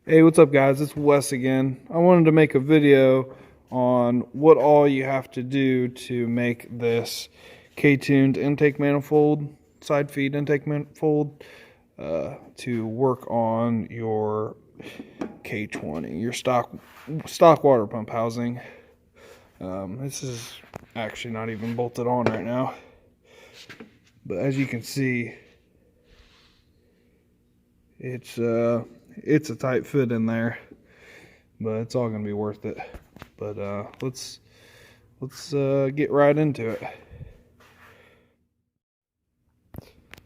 Hey, what's up guys? It's Wes again. I wanted to make a video on what all you have to do to make this K-tuned intake manifold, side feed intake manifold, to work on your K20, your stock water pump housing. This is actually not even bolted on right now, but as you can see, it's a tight fit in there, but it's all gonna be worth it. But let's get right into it.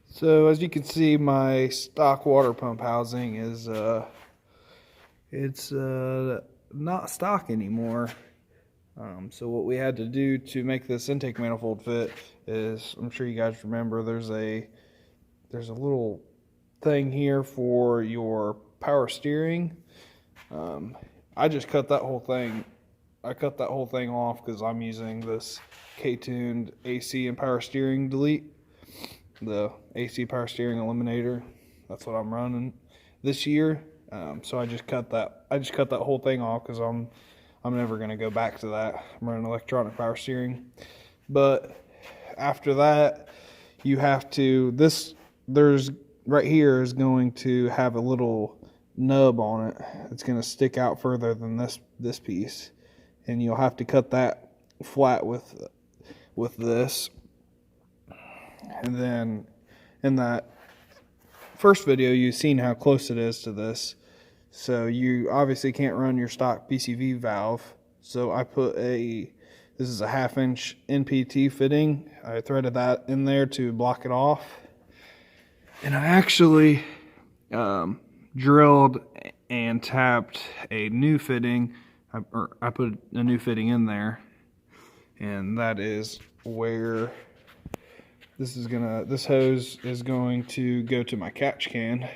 So as you can see, my stock water pump housing is it's not stock anymore. So what we had to do to make this intake manifold fit is, I'm sure you guys remember, there's a little thing here for your power steering. I just cut that whole thing. I cut that whole thing off because I'm using this K-tuned AC and power steering delete, the AC power steering eliminator. That's what I'm running this year. So I just cut that. I just cut that whole thing off because I'm never gonna go back to that. I'm running electronic power steering. But after that, you have to. There's right here is going to have a little nub on it. It's going to stick out further than this piece, and you'll have to cut that flat with this. And then in that first video, you've seen how close it is to this, so you obviously can't run your stock PCV valve. So I put this is a 1/2 inch NPT fitting. I threaded that in there to block it off. And I actually drilled and tapped a new fitting. I put a new fitting in there, and that is where this hose is going to go to my catch can.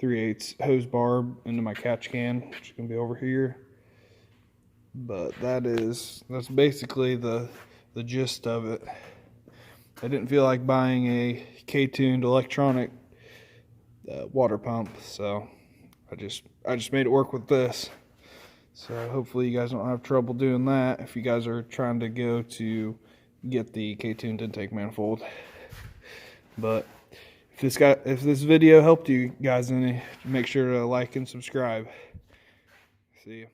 3/8 hose barb into my catch can, which is going to be over here. But that's basically the gist of it. I didn't feel like buying a K-tuned electronic water pump, so I just made it work with this. So hopefully you guys don't have trouble doing that if you guys are trying to go to get the K-tuned intake manifold. But if this video helped you guys any, make sure to like and subscribe. See you.